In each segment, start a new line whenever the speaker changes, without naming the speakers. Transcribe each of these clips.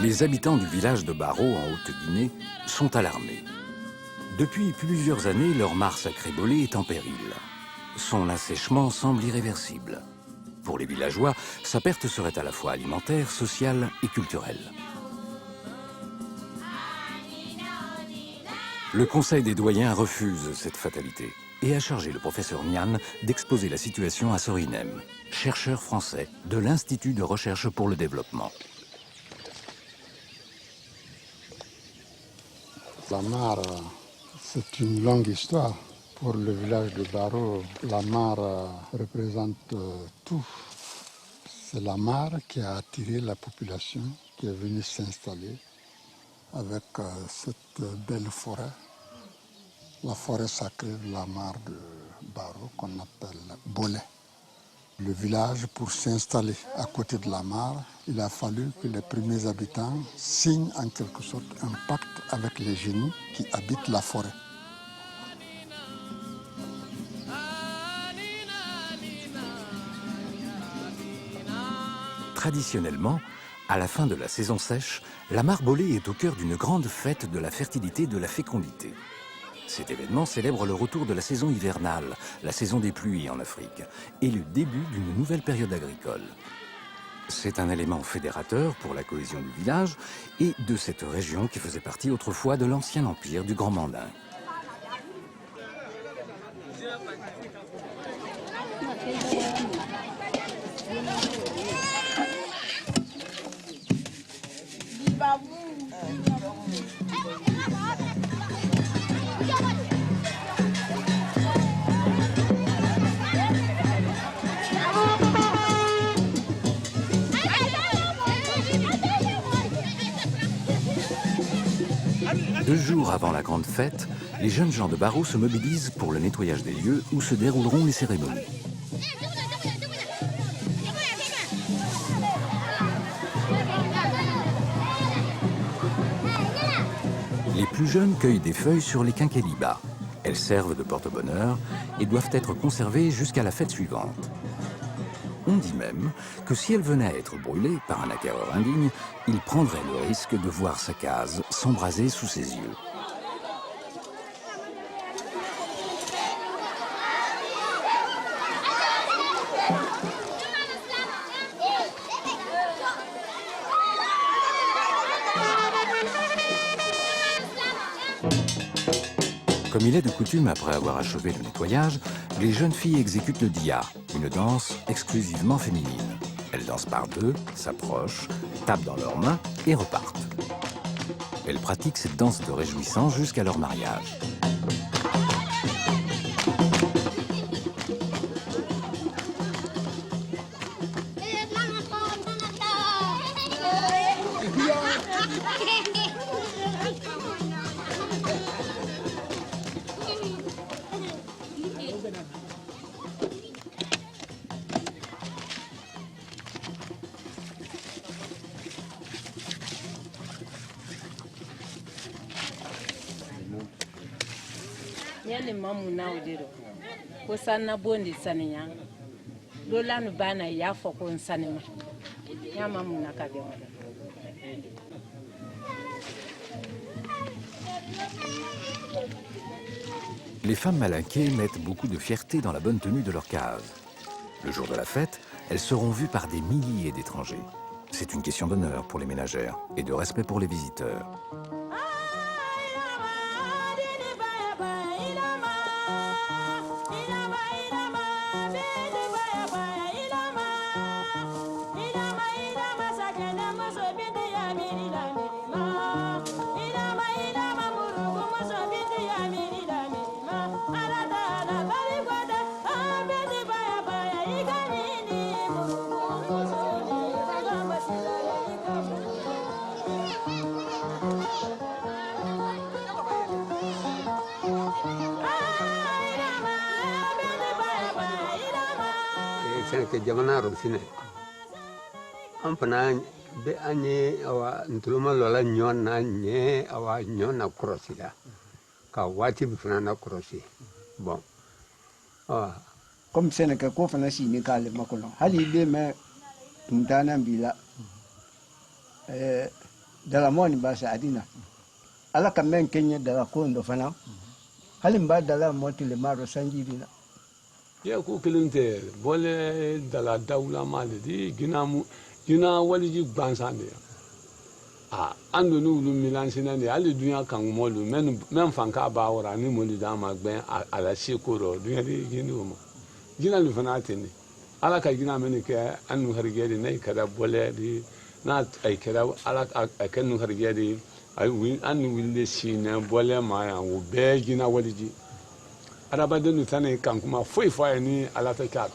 Les habitants du village de Baro, en Haute-Guinée, sont alarmés. Depuis plusieurs années, leur mare sacrée Bolé est en péril. Son assèchement semble irréversible. Pour les villageois, sa perte serait à la fois alimentaire, sociale et culturelle. Le Conseil des doyens refuse cette fatalité et a chargé le professeur Niane d'exposer la situation à Sorinem, chercheur français de l'Institut de recherche pour le développement.
La mare, c'est une longue histoire. Pour le village de Baro, la mare représente tout. C'est la mare qui a attiré la population qui est venue s'installer avec cette belle forêt. La forêt sacrée de la mare de Baro qu'on appelle Bolé. Le village, pour s'installer à côté de la mare, il a fallu que les premiers habitants signent en quelque sorte un pacte avec les génies qui habitent la forêt.
Traditionnellement, à la fin de la saison sèche, la mare Bolé est au cœur d'une grande fête de la fertilité et de la fécondité. Cet événement célèbre le retour de la saison hivernale, la saison des pluies en Afrique, et le début d'une nouvelle période agricole. C'est un élément fédérateur pour la cohésion du village et de cette région qui faisait partie autrefois de l'ancien empire du Grand Mandin. Deux jours avant la grande fête, les jeunes gens de Baro se mobilisent pour le nettoyage des lieux où se dérouleront les cérémonies. Les plus jeunes cueillent des feuilles sur les quinquélibas. Elles servent de porte-bonheur et doivent être conservées jusqu'à la fête suivante. On dit même que si elle venait à être brûlée par un acquéreur indigne, il prendrait le risque de voir sa case s'embraser sous ses yeux. Comme il est de coutume après avoir achevé le nettoyage, les jeunes filles exécutent le dia, une danse exclusivement féminine. Elles dansent par deux, s'approchent, tapent dans leurs mains et repartent. Elles pratiquent cette danse de réjouissance jusqu'à leur mariage.
Yani mamu na odero ko sanna bondi saninya lola nu bana ya fo ko sanima ya mamu na kabe wala.
Les femmes malinquées mettent beaucoup de fierté dans la bonne tenue de leur case. Le jour de la fête, elles seront vues par des milliers d'étrangers. C'est une question d'honneur pour les ménagères et de respect pour les visiteurs.
ke jamana ro sine ampana be anye awa ntuluma lola nyon na nye awa nyon na krosida ka wati bi fana na krosi bon
comme c'est que ko fana si ni kale makolo hali be me tumtana bila dala mo ni ba sa adina ala ka men kenya dala ko ndo fana halin ba dala mo ti le maro sanjiri na
ya ko kilinte bole dala dawla mali di gina wali ji gbansande ando nu lu milan sinande ali dunya kan molu men fanka ba wora ni molu da ma gben ala shekoro dunya di ginu mo gina lu fana tini ala ka gina men ke anu hargedi nay kada bole di na ay kada ala akenu hargedi ay wi anu wille sina bole ma ya wo be gina wali ji araba de nu tane kan kuma foi ni ala ta ka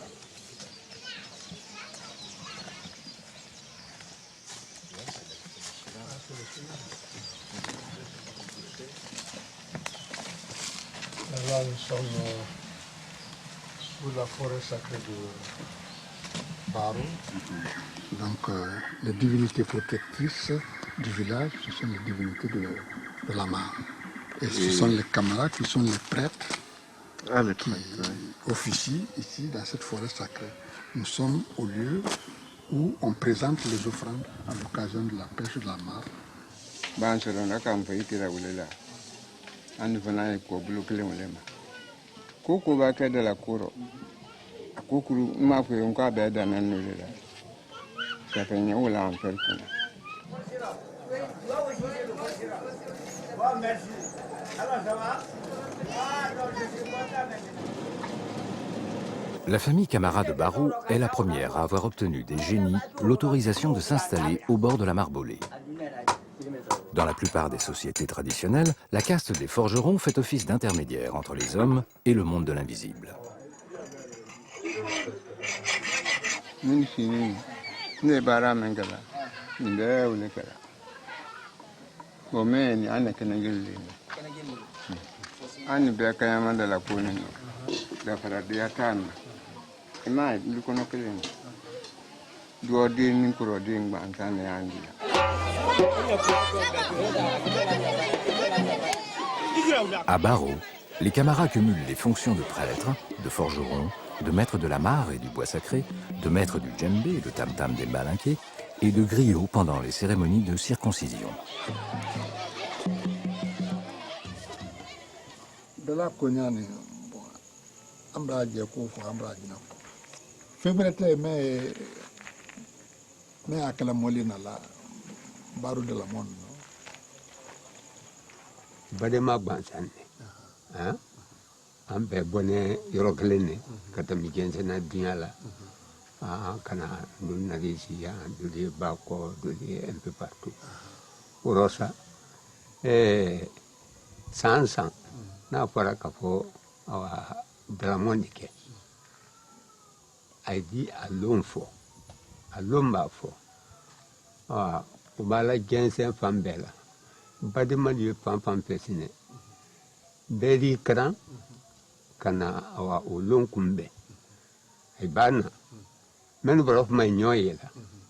Là, nous sommes sous la forêt sacrée de Baro. Donc, les divinités protectrices du village, ce sont les divinités de la mare. Et ce sont les camarades qui sont les prêtres qui officient ici, dans cette forêt sacrée. Nous sommes au lieu où on présente les offrandes à l'occasion de la pêche de la mare.
Anu fana ko bulu kelen wele ma ko ba kɛ de la koro ko kuru ma ko on ka bɛ da nan no le la ka fɛ nya wala an fɛ kuna
La famille Camara de Barreau est la première à avoir obtenu des génies l'autorisation de s'installer au bord de la Marbolée. Dans la plupart des sociétés traditionnelles, la caste des forgerons fait office d'intermédiaire entre les hommes et le monde de l'invisible. À Barreau, les Camara cumulent les fonctions de prêtre, de forgeron, de maître de la mare et du bois sacré, de maître du djembé et le tam-tam des malinqués, et de griot pendant les cérémonies de circoncision.
De la Konyani, Ambra Diako, Ambra Dina. Février, mais à la Molina, la Barreau de la Monde.
badema gbansane an bɛɛ bɔne yɔrɔ kelen ne ka tɛmɛ jɛnsɛnna dunya la kana dolu nage si yan dolu ye bakɔ dolu ye un peu partout o rɔ sa san san n'a fɔra ka fɔ dalamɔn de kɛ a di a lon fɔ a lon b'a fɔ o b'a la jɛnsɛn fan bɛɛ la badema de ye fan fan fɛ sinɛ bɛɛ di karan ka na o lon kunbɛn a b'a na minnu bɔra kuma ɲɔ ye la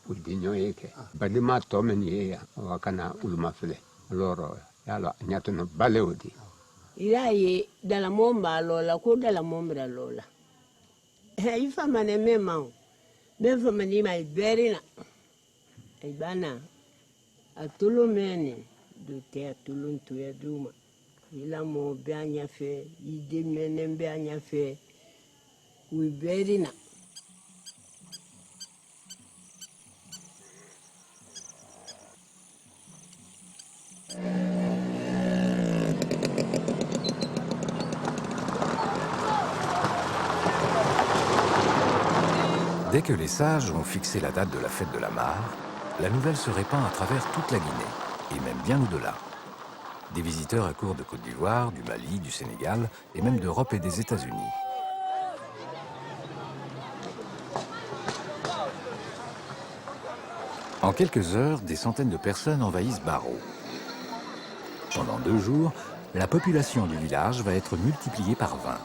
o de ɲɔ ye kɛ badema tɔ minnu ye yan ka na olu ma filɛ alors yala ɲatɔnɔ bale o de
ira ye dalamɔn b'a lɔ la ko dalamɔn bɛ lɔ la i fama ne mɛ ma o bɛ fama ni ma i bɛri na i b'a na a tolo mɛ ne do tɛ a tolo toya di ma i lamɔ bɛ a ɲɛfɛ i den mɛnɛ bɛ a ɲɛfɛ u bɛri na.
Dès que les sages ont fixé la date de la fête de la mare, la nouvelle se répand à travers toute la Guinée, et même bien au-delà. Des visiteurs accourent de Côte d'Ivoire, du Mali, du Sénégal, et même d'Europe et des États-Unis. En quelques heures, des centaines de personnes envahissent Barreau. Pendant 2 jours, la population du village va être multipliée par 20.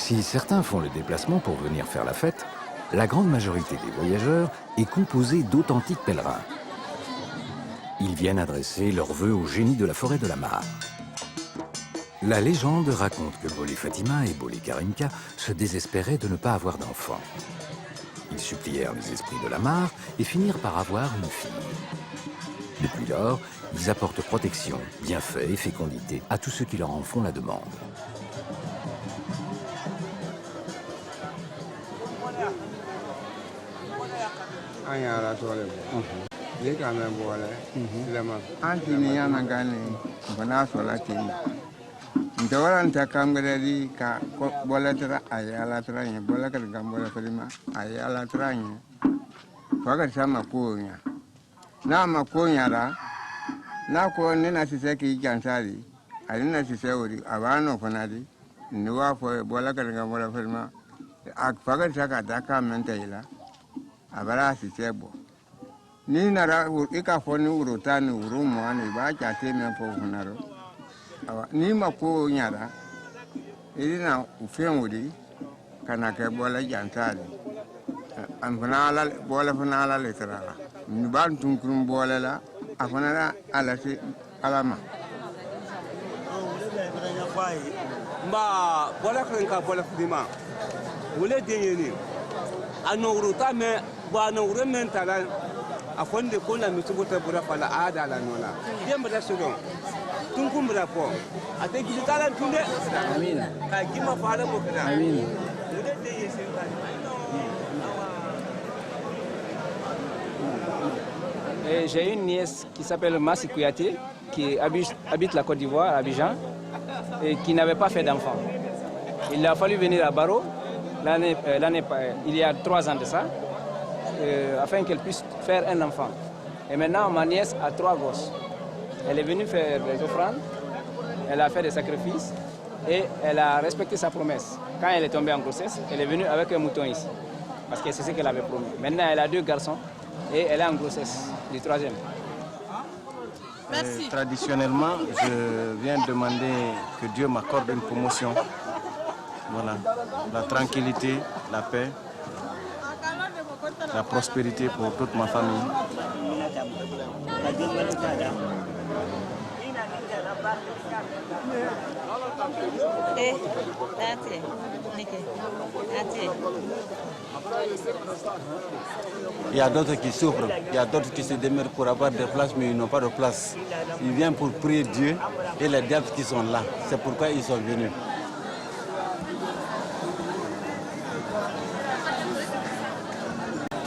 Si certains font le déplacement pour venir faire la fête, la grande majorité des voyageurs est composée d'authentiques pèlerins. Ils viennent adresser leurs vœux au génie de la forêt de la Mare. La légende raconte que Bolé Fatima et Bolé Karimka se désespéraient de ne pas avoir d'enfants. Ils supplièrent les esprits de la Mare et finirent par avoir une fille. Depuis lors, ils apportent protection, bienfaits et fécondité à tous ceux qui leur en font la demande.
Ndawara nta kamgari ka bola tra ayala tra nya bola ka gambola prima ayala tra nya faga sama konya na makonya ra na ko ne na sise ki jansari ali na sise ori abano fanadi ni wa fo bola ka gambola prima ak faga saka ta ka mentaila abara sise bo ni na ra ika fo ni urutani urumo ani ba cha teme fo funaro ni ma ko nyara irina ufenwudi kana ke bola jantali an fanala bola fanala letrala ni ban tunkurum bola la afanala alati alama
mba bola krenka bola fudima wole denyeni anowruta me ba anowre mentala afonde ko na mitubuta bura fala ada la nola demba da sudon tun kumbura po a te gidi talan tunde amina ka gima fara mo kana amina mude de yesen
J'ai une nièce qui s'appelle Massi Kouyaté, qui habite la Côte d'Ivoire, à Abidjan, et qui n'avait pas fait d'enfant. Il a fallu venir à Baro, il y a 3 ans de ça, afin qu'elle puisse faire un enfant. Et maintenant, ma nièce a 3 gosses. Elle est venue faire des offrandes, elle a fait des sacrifices et elle a respecté sa promesse. Quand elle est tombée en grossesse, elle est venue avec un mouton ici, parce que c'est ce qu'elle avait promis. Maintenant, elle a 2 garçons et elle est en grossesse, du 3e.
Merci. Traditionnellement, je viens demander que Dieu m'accorde une promotion. Voilà, la tranquillité, la paix, la prospérité pour toute ma famille. Il y a d'autres qui souffrent, il y a d'autres qui se démerdent pour avoir des places, mais ils n'ont pas de place. Ils viennent pour prier Dieu et les diables qui sont là. C'est pourquoi ils sont venus.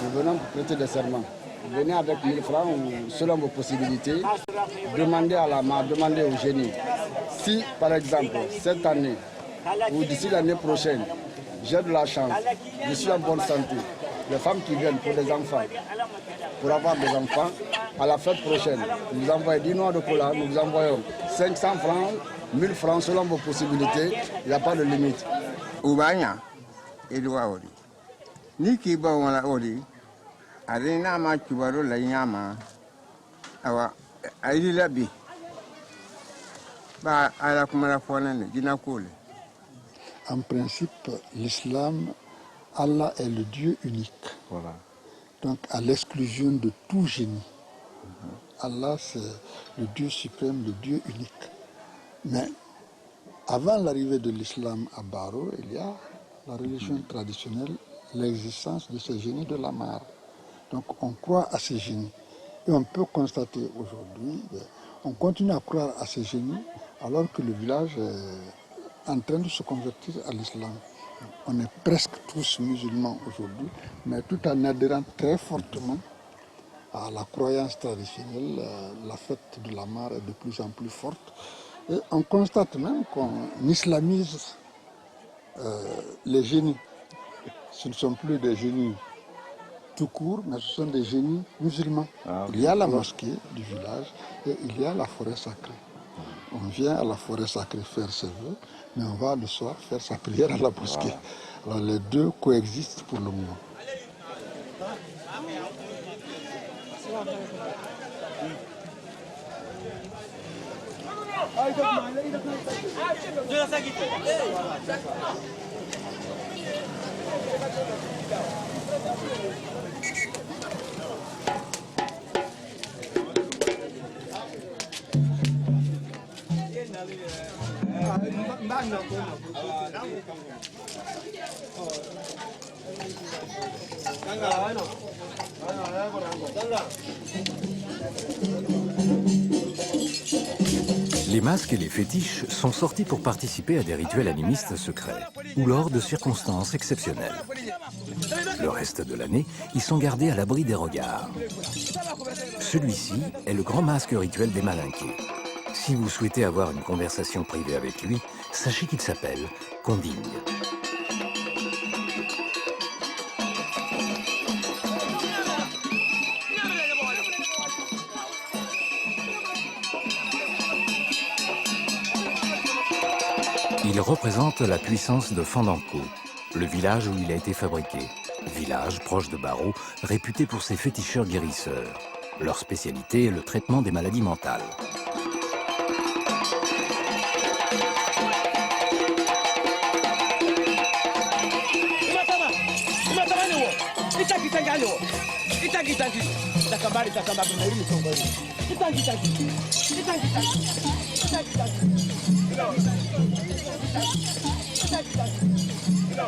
Nous venons pour prêter des serments. Venez avec 1000 francs selon vos possibilités. Demandez à la mare, demandez au génie. Si, par exemple, cette année ou d'ici l'année prochaine, j'ai de la chance, je suis en bonne santé, les femmes qui viennent pour des enfants, pour avoir des enfants, à la fête prochaine, nous envoyons 10 noix de cola, nous vous envoyons 500 francs, 1000 francs selon vos possibilités, il n'y a pas de limite.
Ubanya, Edouard Ori. Niki Bawala Ori, Arena Machubaro Layama, our Ailabi. Bah, à la Kumarafone, Dinakule.
En principe, l'islam, Allah est le Dieu unique.
Voilà.
Donc, à l'exclusion de tout génie. Allah, c'est le Dieu suprême, le Dieu unique. Mais avant l'arrivée de l'islam à Baro, il y a la religion traditionnelle, l'existence de ces génies de la mare. Donc, on croit à ces génies. Et on peut constater aujourd'hui, on continue à croire à ces génies alors que le village est en train de se convertir à l'islam. On est presque tous musulmans aujourd'hui, mais tout en adhérant très fortement à la croyance traditionnelle, la fête de la mare est de plus en plus forte. Et on constate même qu'on islamise les génies. Ce ne sont plus des génies tout court, mais ce sont des génies musulmans. Ah, il y a la mosquée du village et il y a la forêt sacrée. On vient à la forêt sacrée faire ses vœux, mais on va le soir faire sa prière à la mosquée. Alors les deux coexistent pour le moment.
Les masques et les fétiches sont sortis pour participer à des rituels animistes secrets ou lors de circonstances exceptionnelles. Le reste de l'année, ils sont gardés à l'abri des regards. Celui-ci est le grand masque rituel des Malinqués. Si vous souhaitez avoir une conversation privée avec lui, sachez qu'il s'appelle Konding. Il représente la puissance de Fandanko, le village où il a été fabriqué. Village proche de Baro, réputé pour ses féticheurs guérisseurs. Leur spécialité est le traitement des maladies mentales.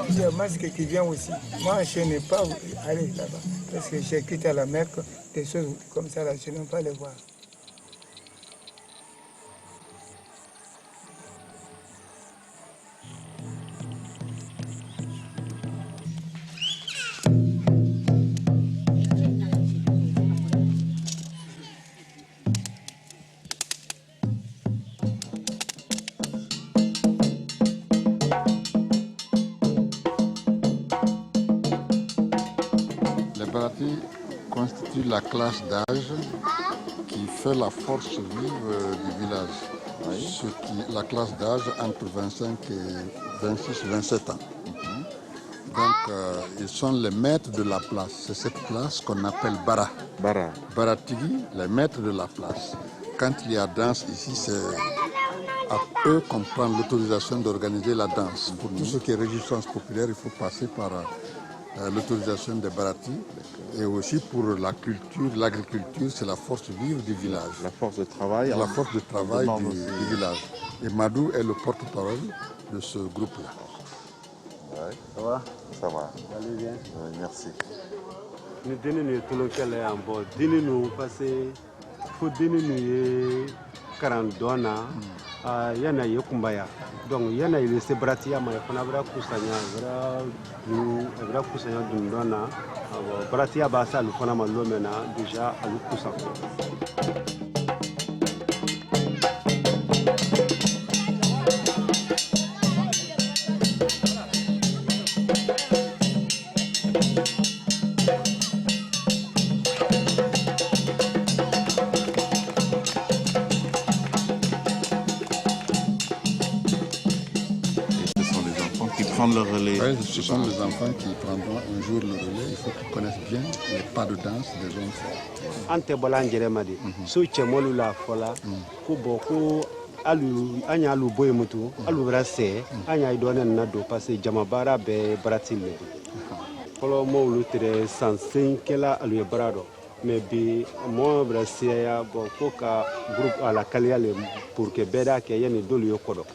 Il y a un masque qui vient aussi. Moi, je n'ai pas allé là-bas parce que j'ai quitté la Mecque, des choses comme ça, là, je n'aime pas les voir.
Constitue la classe d'âge qui fait la force vive du village. La classe d'âge entre 25 et 26-27 ans. Donc ils sont les maîtres de la place. C'est cette place qu'on appelle Bara. Baratigi, les maîtres de la place. Quand il y a danse ici, c'est à eux qu'on prend l'autorisation d'organiser la danse. Pour tout ce qui est résistance populaire, il faut passer par l'autorisation des Barati. Et aussi pour la culture, l'agriculture, c'est la force vive du village.
La force de travail.
La force de travail du village. Et Madou est le porte-parole de ce groupe-là.
Ouais. Ça va? Ça va.
Allez, bien.
Ouais, merci.
Nous donnons tout le calais en bas. Donnez-nous parce qu'il faut donner 40 dona. Yana Yokumbaya. Donc Yana il se bratia mais on a vra kusanya vra kusanya dundona bratia basa lu fana malomena déjà alu kusa.
Le relais.
Oui, ce sont les enfants qui prendront un jour le relais. Il faut qu'ils connaissent bien les pas de danse des hommes forts.
Ante bolangere madi. So chemolu la fola. Ko boko alu anya alu boy mutu alu brase anya idone na do passer jamabara be bratil. Polo mo lutre 105 la alu brado. Mais bi mo brase ya boko ka groupe à la kaliale pour que beda ke yene dolu yokodo.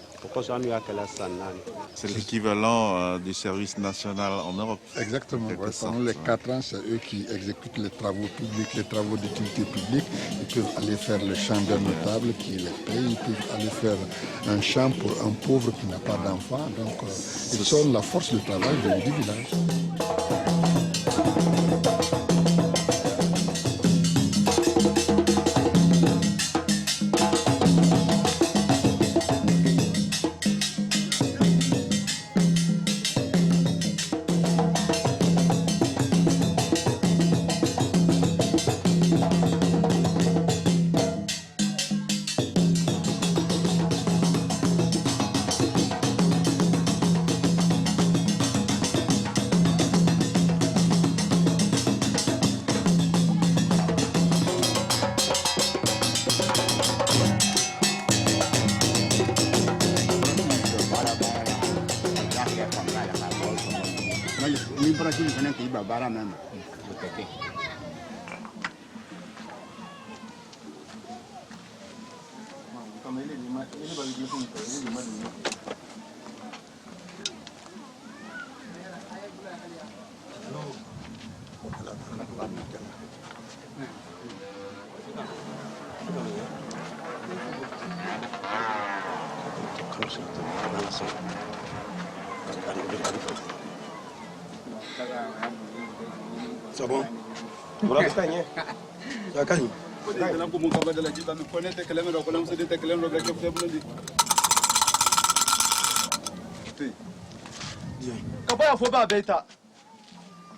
C'est l'équivalent du service national en Europe.
Exactement. Pendant les 4 ans, c'est eux qui exécutent les travaux publics, les travaux d'utilité publique. Ils peuvent aller faire le champ d'un notable qui les paye. Ils peuvent aller faire un champ pour un pauvre qui n'a pas d'enfant. Donc, ils sont la force de travail du village.
C'est bon. Voilà. Ça gagne. Kabaya foba beta.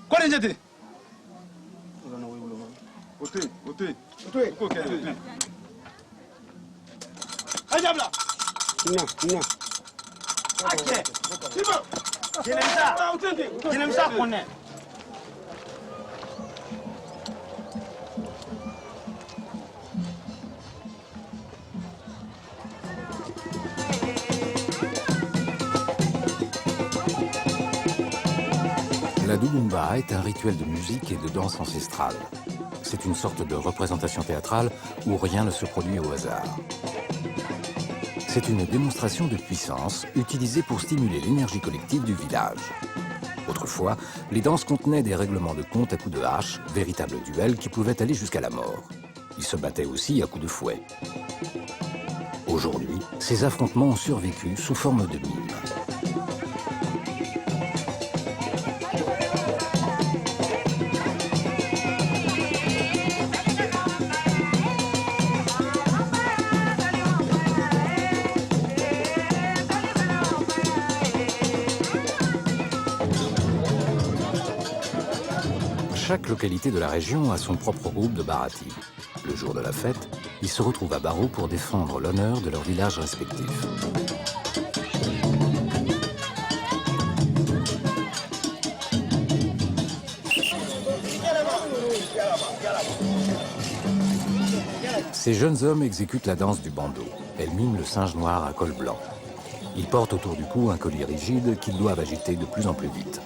Quoi les aider? Oté. Ajabla.
Non.
Ok. C'est bon. Je l'aime ça qu'on est.
La Dugumba est un rituel de musique et de danse ancestrale. C'est une sorte de représentation théâtrale où rien ne se produit au hasard. C'est une démonstration de puissance utilisée pour stimuler l'énergie collective du village. Autrefois, les danses contenaient des règlements de compte à coups de hache, véritables duels qui pouvaient aller jusqu'à la mort. Ils se battaient aussi à coups de fouet. Aujourd'hui, ces affrontements ont survécu sous forme de mimes. Chaque localité de la région a son propre groupe de Bharati. Le jour de la fête, ils se retrouvent à Baro pour défendre l'honneur de leur village respectif. Ces jeunes hommes exécutent la danse du bandeau. Elle mime le singe noir à col blanc. Ils portent autour du cou un collier rigide qu'ils doivent agiter de plus en plus vite.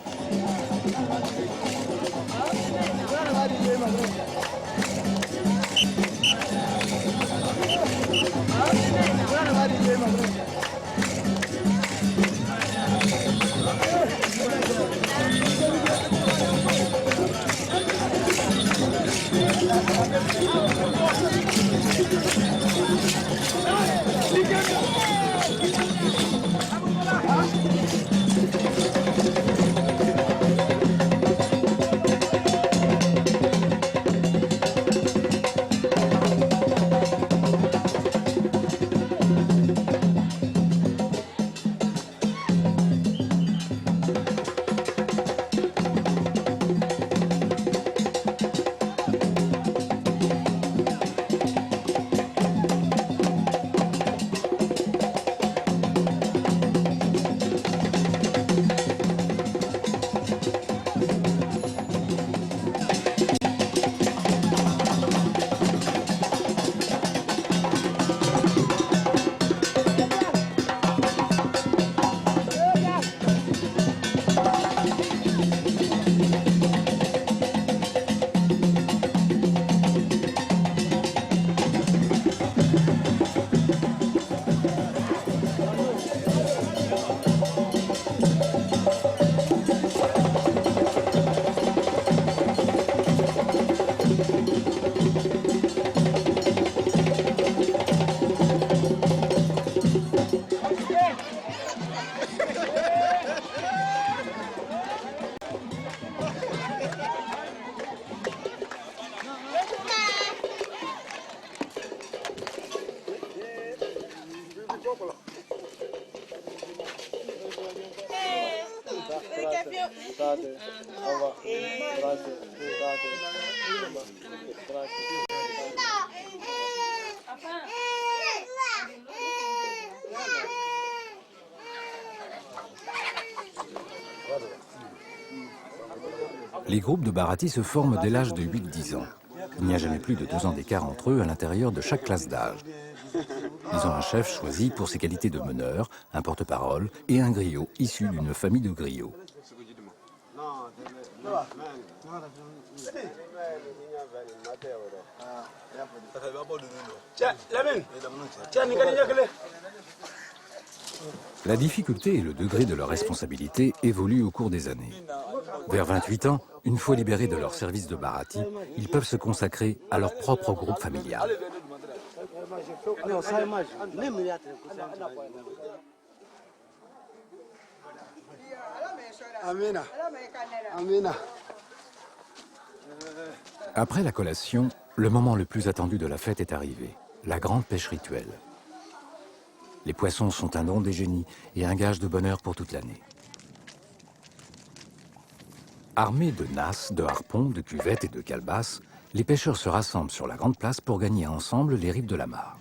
Les groupes de Bharati se forment dès l'âge de 8-10 ans. Il n'y a jamais plus de 2 ans d'écart entre eux à l'intérieur de chaque classe d'âge. Ils ont un chef choisi pour ses qualités de meneur, un porte-parole et un griot issu d'une famille de griots. La difficulté et le degré de leur responsabilité évoluent au cours des années. Vers 28 ans, une fois libérés de leur service de Bharati, ils peuvent se consacrer à leur propre groupe familial. Après la collation, le moment le plus attendu de la fête est arrivé, la grande pêche rituelle. Les poissons sont un don des génies et un gage de bonheur pour toute l'année. Armés de nasses, de harpons, de cuvettes et de calebasses, les pêcheurs se rassemblent sur la grande place pour gagner ensemble les rives de la mare.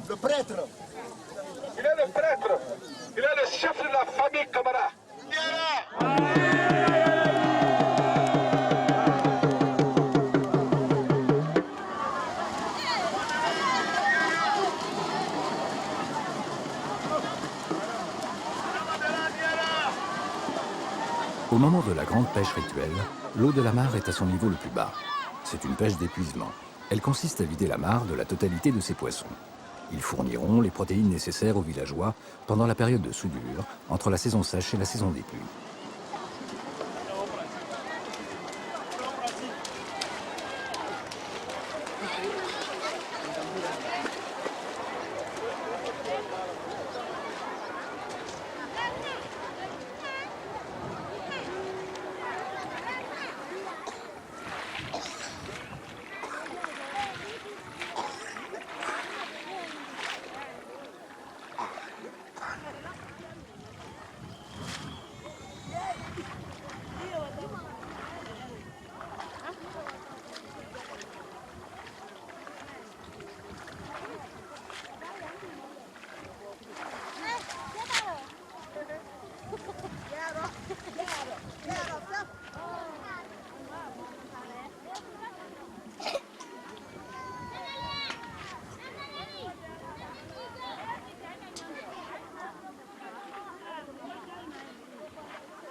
Le prêtre. Il est le prêtre. Il est le chef de la famille Camara.
Au moment de la grande pêche rituelle, l'eau de la mare est à son niveau le plus bas. C'est une pêche d'épuisement. Elle consiste à vider la mare de la totalité de ses poissons. Ils fourniront les protéines nécessaires aux villageois pendant la période de soudure, entre la saison sèche et la saison des pluies.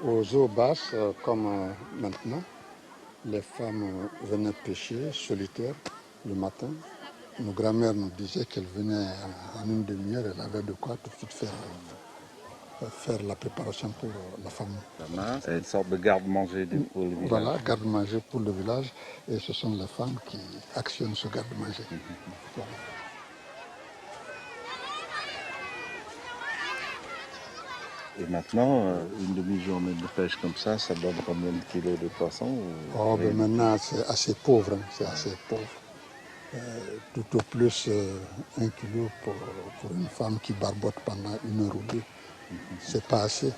Aux eaux basses, comme maintenant, les femmes venaient pêcher solitaires le matin. Nos grand-mères nous disaient qu'elles venaient en une demi-heure, elles avaient de quoi tout de suite faire la préparation pour la famille.
C'est une sorte de garde-manger pour le village.
Voilà, garde-manger pour le village, et ce sont les femmes qui actionnent ce garde-manger. Voilà.
Et maintenant, une demi-journée de pêche comme ça donne combien de kilos de poisson
Oh, ben maintenant, c'est assez pauvre, hein, c'est assez pauvre. Tout au plus 1 kilo pour une femme qui barbote pendant 1 heure ou 2. C'est pas assez.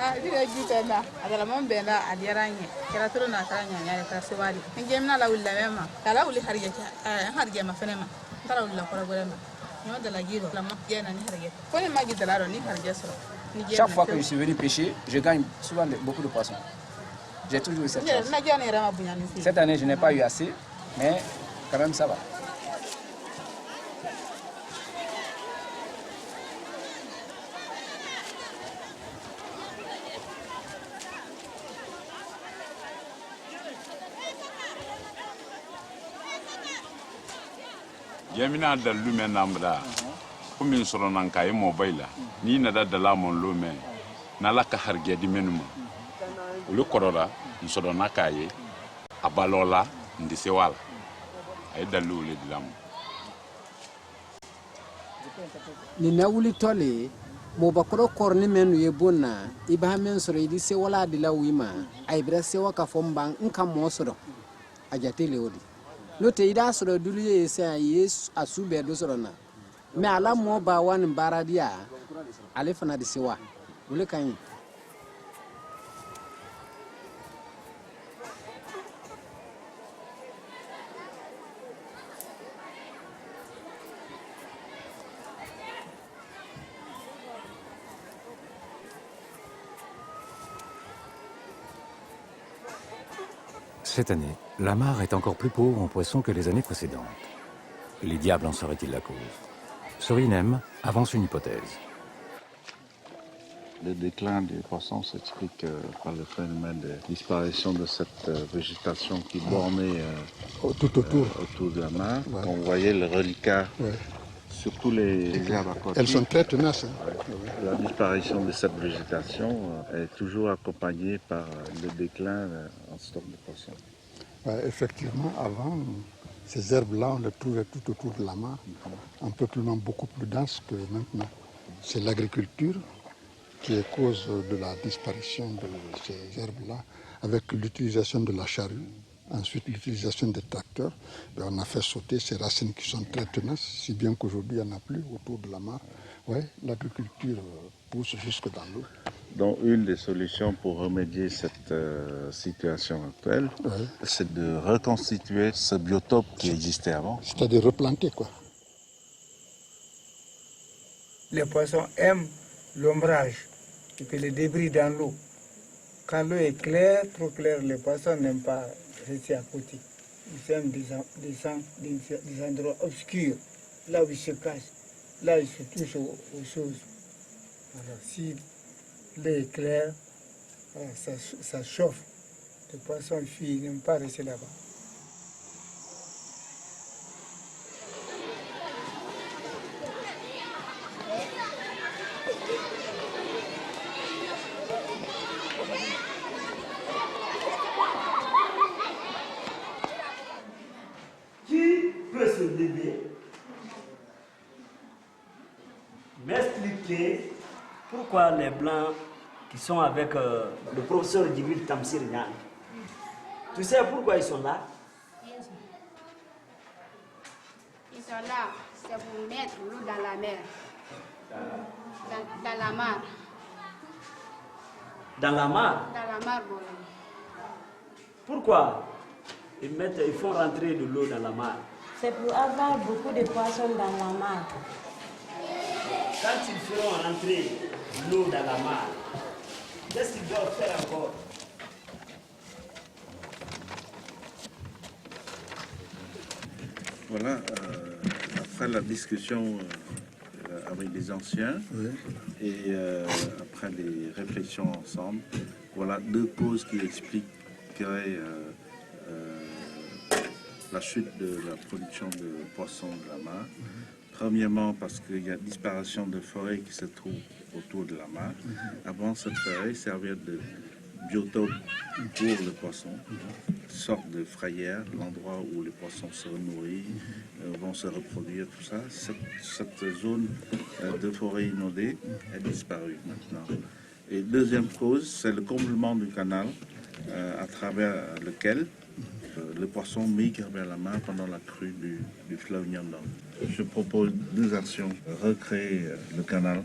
Ah, il a dit ça. Alors, mon ben là, à l'Iran, qui a tourné à Tanya, il a passé Wadi. Et j'aime la ou la même. T'as ou les Hargam, ma femme. T'as ou la Corabama. Non, de la guide, la moitié, and Hargam. Quand il m'a dit de la Roni Hargesso.
Chaque fois que je suis venu pêcher, je gagne souvent beaucoup de poissons. J'ai toujours eu cette chance. Cette année, je n'ai pas eu assez, mais quand même, ça va.
Jamina da lume nambra ko min soro nan kay mobile ni na da la mon lume na la ka harge di menuma lu korora soro na kay abalola ndi sewala ay dalu le dilam
ni na wuli tole mo bakoro korni menu ye bonna iba men soro di sewala di la wima ay bra sewa ka fomba nka mo soro ajate le odi lote ida soro duliye sa yes asube do soro na me ala mo ba wan baradia ale fana de sewa wule kan.
Cette année, la mare est encore plus pauvre en poissons que les années précédentes. Les diables en seraient-ils la cause? Sorinem avance une hypothèse.
Le déclin des poissons s'explique par le phénomène de disparition de cette végétation qui bornait
tout autour
de la mare.
Ouais.
On voyait le reliquat, surtout les herbes aquatiques.
Elles sont très tenaces.
La disparition de cette végétation est toujours accompagnée par le déclin en stock de poissons.
Ouais, effectivement, avant, ces herbes-là, on les trouvait tout autour de la mare, un peuplement beaucoup plus dense que maintenant. C'est l'agriculture qui est cause de la disparition de ces herbes-là, avec l'utilisation de la charrue, ensuite l'utilisation des tracteurs. Et on a fait sauter ces racines qui sont très tenaces, si bien qu'aujourd'hui, il n'y en a plus autour de la mare. Ouais, l'agriculture pousse jusque dans l'eau.
Donc une des solutions pour remédier cette situation actuelle, c'est de reconstituer ce biotope qui existait avant.
C'est-à-dire replanter, quoi.
Les poissons aiment l'ombrage et puis les débris dans l'eau. Quand l'eau est claire, trop claire, les poissons n'aiment pas rester à côté. Ils aiment des endroits obscurs, là où ils se cachent, là où ils se touchent aux choses. Alors si l'eau est claire, ça chauffe. Les poissons fuient, ils n'aiment pas rester là-bas.
Qui peut se lever, m'expliquer pourquoi les Blancs qui sont avec le professeur Djibril Tamsir Niane, tu sais pourquoi ils sont là?
Ils sont là, c'est pour mettre l'eau dans la mer, dans la mare.
Dans la mare?
Dans la mare, bon.
Pourquoi ils font rentrer de l'eau dans la mare?
C'est pour avoir beaucoup de poissons dans la mare.
Quand ils feront rentrer l'eau dans la mare, qu'est-ce qu'ils doivent faire encore?
Voilà, après la discussion avec les anciens et après les réflexions ensemble, voilà deux causes qui expliqueraient la chute de la production de poissons de la mare. Premièrement, parce qu'il y a disparition de forêts qui se trouvent autour de la mare. Avant, cette forêt servait de biotope pour le poisson, sorte de frayère, l'endroit où les poissons se nourrissent, vont se reproduire, tout ça. Cette zone de forêt inondée est disparue maintenant. Et deuxième cause, c'est le comblement du canal à travers lequel le poisson migre vers la mer pendant la crue du fleuve Nyandang. Je propose deux actions. Recréer le canal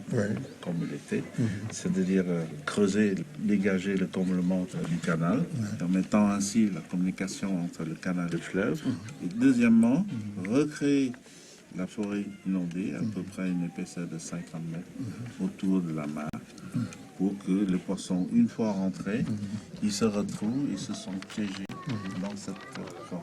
comme il était, c'est-à-dire creuser dégager le comblement du canal, permettant ainsi la communication entre le canal et le fleuve. Et deuxièmement, recréer la forêt inondée, à peu près une épaisseur de 50 mètres autour de la mare, pour que les poissons, une fois rentrés, ils se retrouvent, ils se sont piégés dans cette forêt.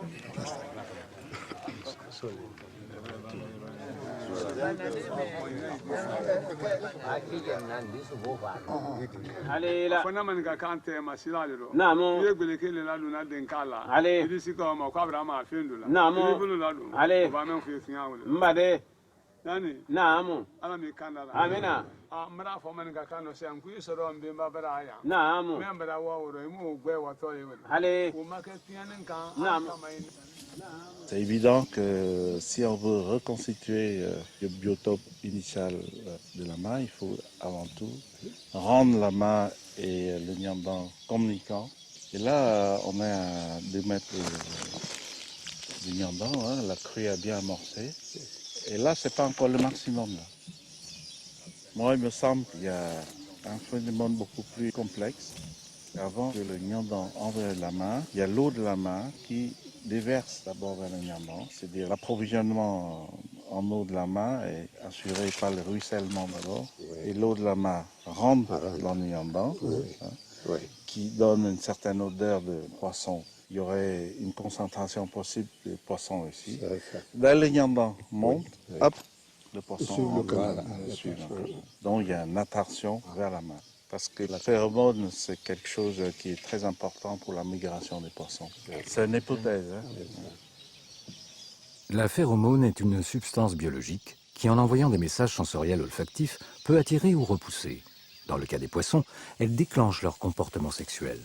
Allez là. Fona man ka kan te masila le do.
Namo.
Ye gbele ke le la do na den kala.
Allez.
Idi si ko ma ko abra ma fendu la.
Namo.
Idi bulu la do.
Allez.
Ba men fi fiya wala.
Mbade.
Nani?
Namo.
Ala mi kanda la.
Amina.
Ah mara fo man ka kan no se an ku so do mbe ba bara ya.
Namo.
Me mbara wa woro imu gbe wa to ye wala.
Allez.
Ko ma ke fiya nen kan.
Namo.
C'est évident que si on veut reconstituer le biotope initial de la mare, il faut avant tout rendre la mare et le Nyamdan communicants. Et là, on est à 2 mètres du Nyamdan, hein, la crue a bien amorcé. Et là, c'est pas encore le maximum. Là. Moi, il me semble qu'il y a un phénomène beaucoup plus complexe. Avant que le Nyamdan envers la mare, il y a l'eau de la mare qui déverse d'abord vers le Nyamdan, c'est-à-dire l'approvisionnement en eau de la mare est assuré par le ruissellement d'abord, et l'eau de la mare rentre dans le Nyamdan, qui donne une certaine odeur de poisson. Il y aurait une concentration possible de poissons ici. Là, le Nyamdan monte, hop, le poisson suit. Donc il y a une attraction vers la mare. Parce que la phéromone, c'est quelque chose qui est très important pour la migration des poissons. C'est une hypothèse. Hein?
La phéromone est une substance biologique qui, en envoyant des messages sensoriels olfactifs, peut attirer ou repousser. Dans le cas des poissons, elle déclenche leur comportement sexuel.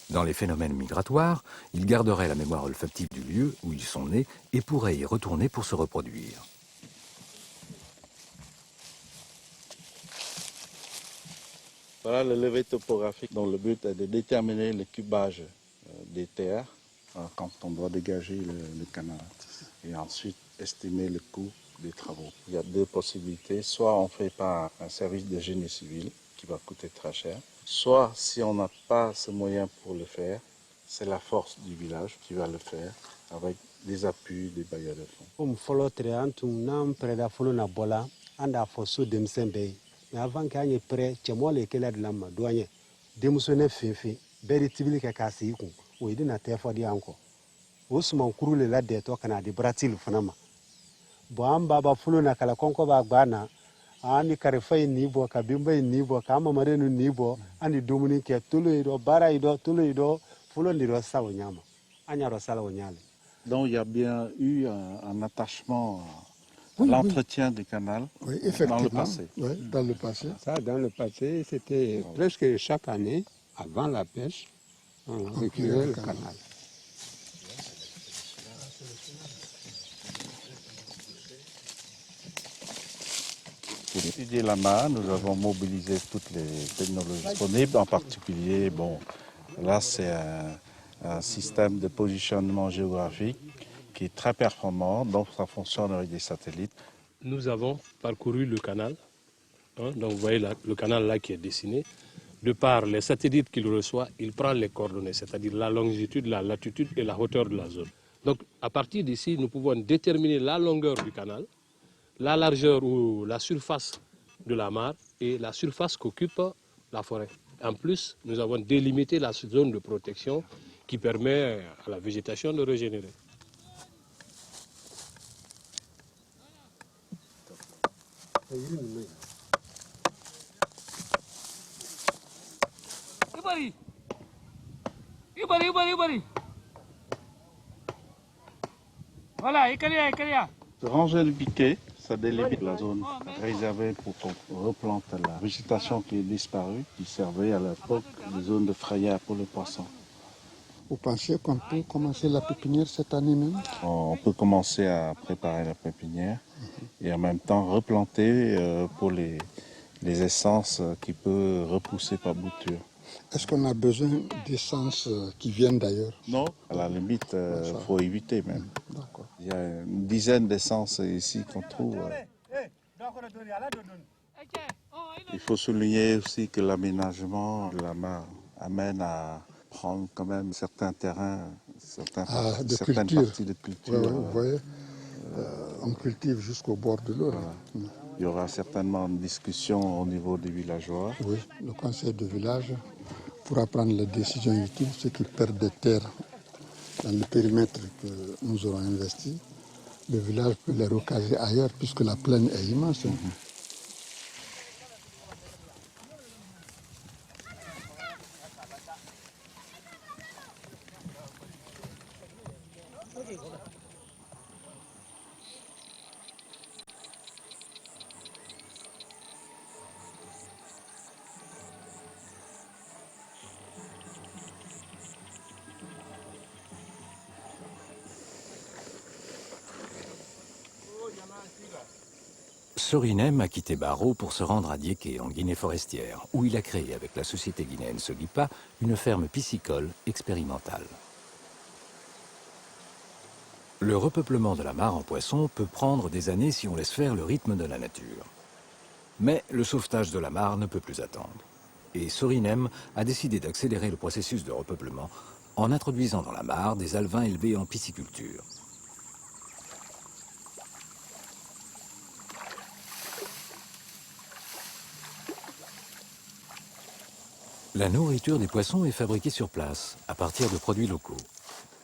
Dans les phénomènes migratoires, ils garderaient la mémoire olfactive du lieu où ils sont nés et pourraient y retourner pour se reproduire.
Voilà le levé topographique dont le but est de déterminer le cubage des terres quand on doit dégager le canal et ensuite estimer le coût des travaux. Il y a 2 possibilités, soit on fait par un service de génie civil qui va coûter très cher, soit si on n'a pas ce moyen pour le faire, c'est la force du village qui va le faire avec des appuis des bailleurs de fonds.
Mais avant qu'il y ait prêt, c'est moi qui ai la douane. Démissionner Fifi, Berry Tibili Kassikou, ou il n'a pas fait encore. Ousmane Kourou la de toi, Canada, Bratil Fanama. Boam Baba Fuluna Kalakonko Bana, Annie Carifay Nibo, Kabimba Nibo, Kama Marino Nibo, Annie Dominique, Tuluido, Baraido, Tuluido, Fulonido Sawanyama, Anya Rosalawanyale.
Donc il y a bien eu un attachement. L'entretien du canal dans le passé.
Oui, dans le passé.
Ça, dans le passé, c'était presque chaque année, avant la pêche, on récurait le canal.
Pour étudier la mare, nous avons mobilisé toutes les technologies disponibles, en particulier, bon, là c'est un système de positionnement géographique qui est très performant, donc ça fonctionne avec des satellites.
Nous avons parcouru le canal, hein, donc vous voyez le canal là qui est dessiné. De par les satellites qu'il reçoit, il prend les coordonnées, c'est-à-dire la longitude, la latitude et la hauteur de la zone. Donc à partir d'ici, nous pouvons déterminer la longueur du canal, la largeur ou la surface de la mare et la surface qu'occupe la forêt. En plus, nous avons délimité la zone de protection qui permet à la végétation de régénérer.
Voilà,
Ranger le piquet, ça délimite la zone réservée pour qu'on replante la végétation qui est disparue, qui servait à l'époque de zone de frayère pour les poissons.
Vous pensez qu'on peut commencer la pépinière cette année même?
On peut commencer à préparer la pépinière et en même temps replanter pour les essences qui peuvent repousser par bouture.
Est-ce qu'on a besoin d'essences qui viennent d'ailleurs?
Non, à la limite, il faut éviter même. Il y a une dizaine d'essences ici qu'on trouve. Il faut souligner aussi que l'aménagement de la mare amène à prendre quand même certains terrains, certaines parties de culture.
Ouais, vous voyez, on cultive jusqu'au bord de l'eau.
Voilà. Il y aura certainement une discussion au niveau des villageois.
Oui, le conseil de village pourra prendre les décisions utiles, ceux qui perdent des terres dans le périmètre que nous aurons investi. Le village peut les recaser ailleurs puisque la plaine est immense.
Sorinem a quitté Barrow pour se rendre à Diéké, en Guinée forestière, où il a créé avec la société guinéenne Sogipa une ferme piscicole expérimentale. Le repeuplement de la mare en poissons peut prendre des années si on laisse faire le rythme de la nature. Mais le sauvetage de la mare ne peut plus attendre. Et Sorinem a décidé d'accélérer le processus de repeuplement en introduisant dans la mare des alevins élevés en pisciculture. La nourriture des poissons est fabriquée sur place, à partir de produits locaux.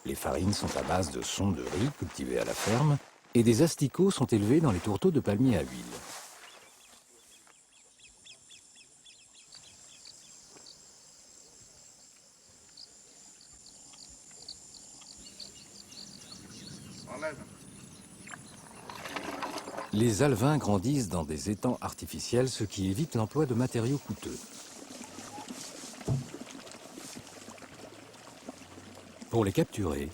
Les farines sont à base de son de riz cultivés à la ferme et des asticots sont élevés dans les tourteaux de palmiers à huile. Les alevins grandissent dans des étangs artificiels, ce qui évite l'emploi de matériaux coûteux. Pour les capturer,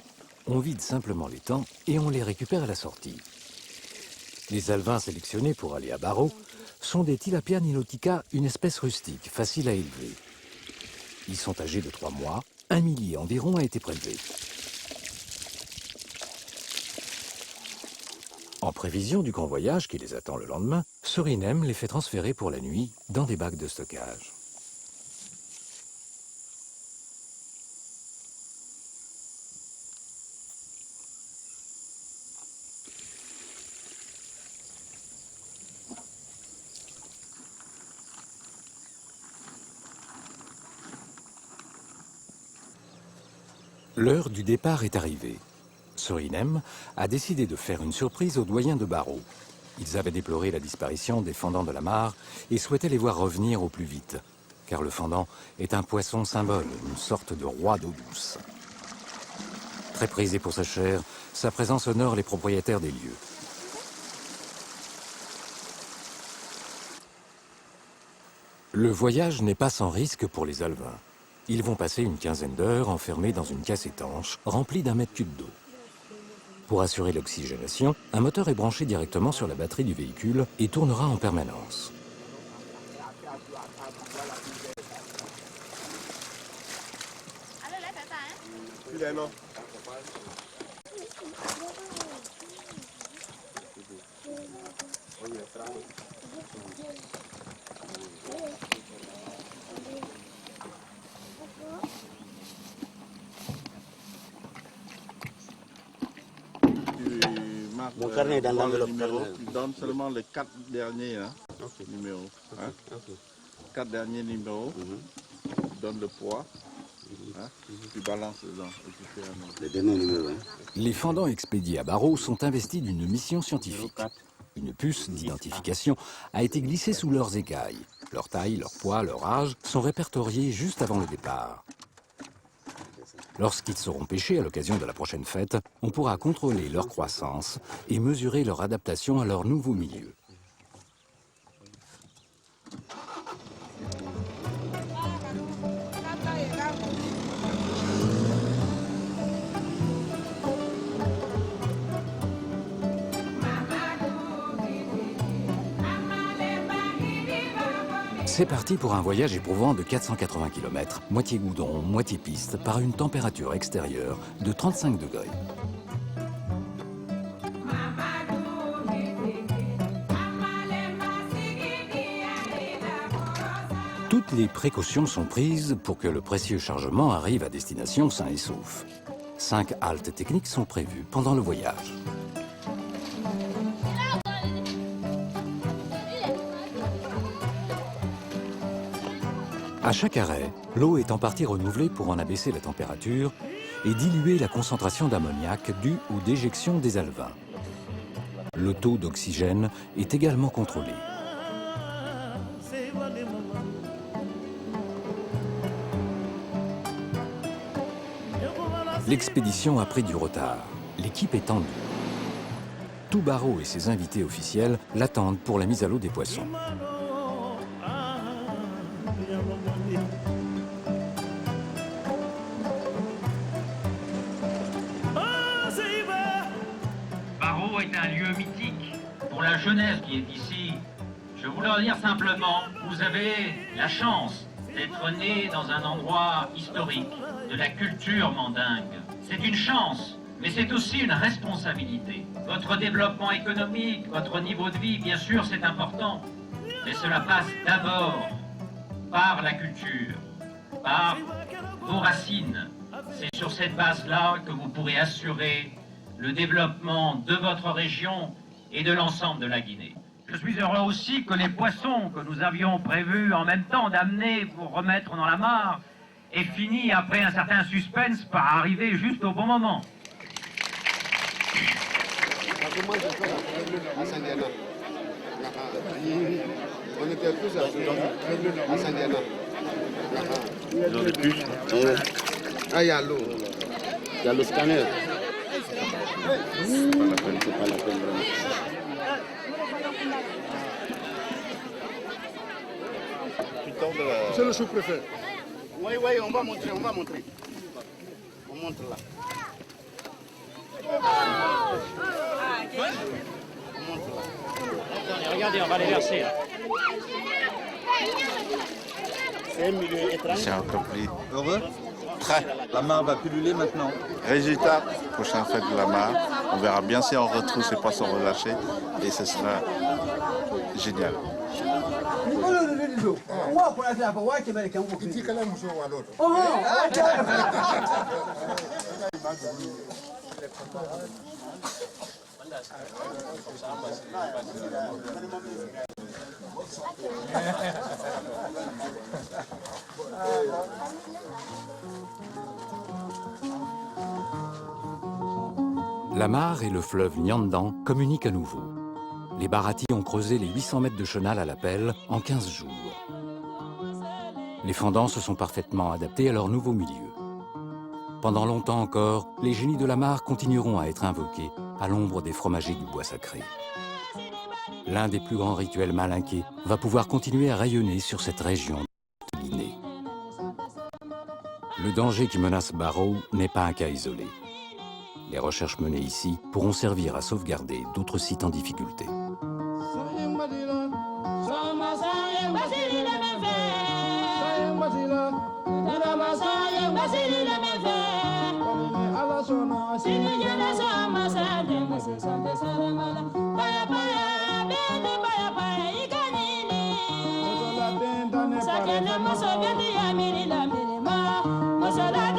on vide simplement l'étang et on les récupère à la sortie. Les alevins sélectionnés pour aller à Barrow sont des Tilapia nilotica, une espèce rustique, facile à élever. Ils sont âgés de 3 mois, un millier environ a été prélevé. En prévision du grand voyage qui les attend le lendemain, Sorinem les fait transférer pour la nuit dans des bacs de stockage. L'heure du départ est arrivée. Sorinem a décidé de faire une surprise aux doyens de Barrow. Ils avaient déploré la disparition des fendants de la mare et souhaitaient les voir revenir au plus vite, car le fendant est un poisson symbole, une sorte de roi d'eau douce. Très prisé pour sa chair, sa présence honore les propriétaires des lieux. Le voyage n'est pas sans risque pour les alevins. Ils vont passer une quinzaine d'heures enfermés dans une caisse étanche remplie d'1 mètre cube d'eau. Pour assurer l'oxygénation, un moteur est branché directement sur la batterie du véhicule et tournera en permanence.
Mon carnet est dans l'enveloppe.
Tu donnes seulement les 4 derniers numéros. Hein? 4 derniers numéros. Tu donnes le poids. Tu balances dedans. Et tu fais un autre.
Les derniers numéros.
Les fendants expédiés à Barrow sont investis d'une mission scientifique. Une puce d'identification a été glissée sous leurs écailles. Leur taille, leur poids, leur âge sont répertoriés juste avant le départ. Lorsqu'ils seront pêchés à l'occasion de la prochaine fête, on pourra contrôler leur croissance et mesurer leur adaptation à leur nouveau milieu. C'est parti pour un voyage éprouvant de 480 km, moitié goudron, moitié piste, par une température extérieure de 35 degrés. Toutes les précautions sont prises pour que le précieux chargement arrive à destination sain et sauf. 5 haltes techniques sont prévues pendant le voyage. À chaque arrêt, l'eau est en partie renouvelée pour en abaisser la température et diluer la concentration d'ammoniac due aux déjections des alevins. Le taux d'oxygène est également contrôlé. L'expédition a pris du retard. L'équipe est tendue. Tout Barrault et ses invités officiels l'attendent pour la mise à l'eau des poissons.
Barrault est un lieu mythique. Pour la jeunesse qui est ici, je voulais leur dire simplement, vous avez la chance d'être né dans un endroit historique, de la culture mandingue. C'est une chance, mais c'est aussi une responsabilité. Votre développement économique, votre niveau de vie, bien sûr, c'est important, mais cela passe d'abord par la culture, par vos racines. C'est sur cette base-là que vous pourrez assurer le développement de votre région et de l'ensemble de la Guinée. Je suis heureux aussi que les poissons que nous avions prévu en même temps d'amener pour remettre dans la mare aient fini, après un certain suspense, par arriver juste au bon moment.
On était plus à Sandiana.
Ils ont des puces.
Ah, il y a l'eau.
Il y a le scanner. C'est pas la peine, c'est pas la peine vraiment.
C'est le sous-préfet.
Oui, oui, on va montrer, on va montrer. On montre là. On montre là.
Regardez, on va les verser là.
C'est un milieu étrange.
C'est encore plus.
Heureux? Très. La mare va pulluler maintenant.
Résultat, prochaine fête de la mare, on verra bien si on retrouve ces poissons relâchés et ce sera génial.
La mare et le fleuve Nyandan communiquent à nouveau. Les Bharati ont creusé les 800 mètres de chenal à la pelle en 15 jours. Les fendants se sont parfaitement adaptés à leur nouveau milieu. Pendant longtemps encore, les génies de la mare continueront à être invoqués à l'ombre des fromagers du bois sacré. L'un des plus grands rituels malinqués va pouvoir continuer à rayonner sur cette région de Guinée. Le danger qui menace Barrault n'est pas un cas isolé. Les recherches menées ici pourront servir à sauvegarder d'autres sites en difficulté.
Sakena maso bendi ya miri la miri ma, maso la